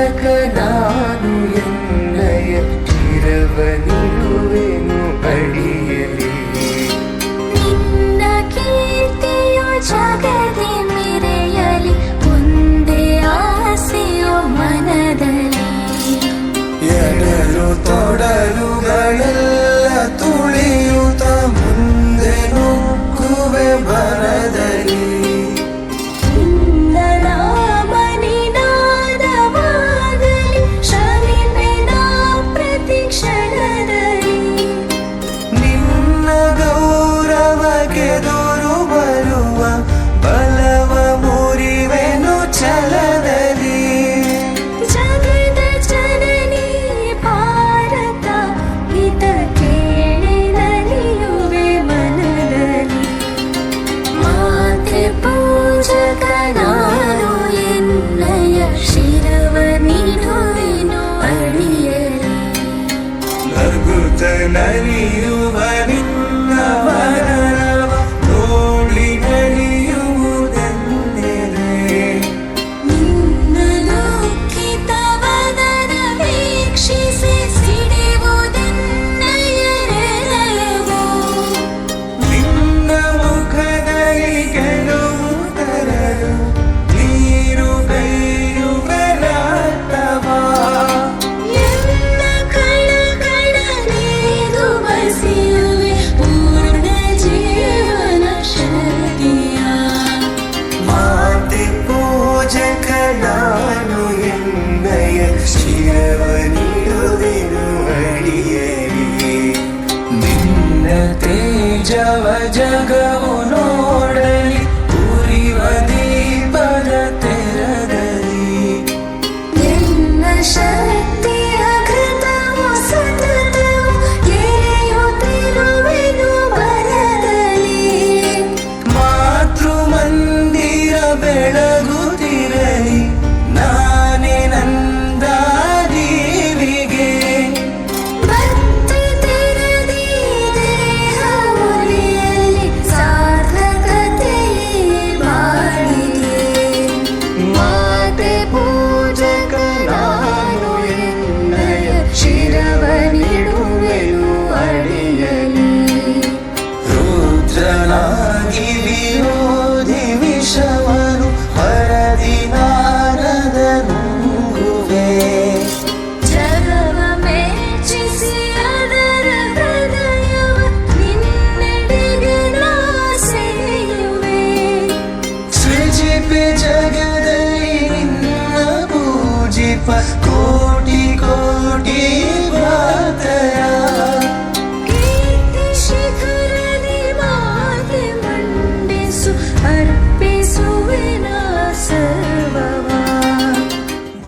ಪೂಜಕ ನಾನು ಎನ್ನಯ ಚಿರವ ನಿಡುವೆನು ಅಡಿಯಲಿ. ನಿನ್ನ ಕೀರ್ತಿಯು ಜಗದಿ ಮೆರೆಯಲಿ, ಒಂದೇ ಆಸೆಯು ಮನದಲ್ಲಿ. ಎಡರು ತೊಡರುಗಳೆಲ್ಲ ತುಳಿಯುತ್ತ ಮುಂದೆ ನುಗ್ಗುವೆ ಬರದಲ್ಲಿ. ನಲಿಯುವ ನಿನ್ನ ವರವ ನೋಡಿ ನಲಿಯುವುದೆಂದರೆ, ನಿನ್ನ ದುಃಖಿತ ವದನ ವೀಕ್ಷಿಸಿ ಸಿಡಿಯುವುದೆನ್ನಯ ಹೃದಯವು. ನಿನ್ನ ಮುಖದಲ್ಲಿ ಗೆಲುವು ತರಲು ನೀರು ಕೈಯುವೆ ರಾತವಾ. ನಾನು ಎನ್ನಯ ಶಿರವ ನೀಡುವೆನು ಅಡಿಯಲಿ. ನಿನ್ನ ತೇಜವ ಜಗವು ನೋಡಲಿ, ಉರಿವ ದೀಪದ ತೆರದಲ್ಲಿ. ನಿನ್ನ ಶಕ್ತಿಯ ಘೃತವು ಸತತವು ಎರೆಯುತ್ತಿರುವೆನು ಬರದಲ್ಲಿ. ಮಾತೃ ಮಂದಿರ ಬೆಳಗುತ್ತಿರಲಿ, ನಾನೇ ನಂದ ದೇವಿಗೆ. ಭಕ್ತಿ ತೆರೆದಿ ದೇಹ ಉರಿಯಲಿ, ಸಾರ್ಥಕತೆಯೇ ಬಾಳಿಗೆ. ಮಾತೆ ಪೂಜಕ ನಾನು ಎನ್ನಯ ಶಿರವ ನೀಡುವೆನು ಅಡಿಯಲಿ. ರುದ್ರನಾಗಿ ವಿರೋಧಿ ವಿಷವನು ಹರದಿ ನಾರದ ನುಂಗುವೆ. ಜಗವ ಮೆಚ್ಚಿಸಿ ಅದರ ಹೃದಯವ ನಿನ್ನೆಡೆಗೆ ನಾ ಸೆಳೆಯುವೆ. ಸೃಜಿಪೆ ಜಗದಲ್ಲಿ ನಿನ್ನ ಪೂಜಿಪ ಕೋಟಿ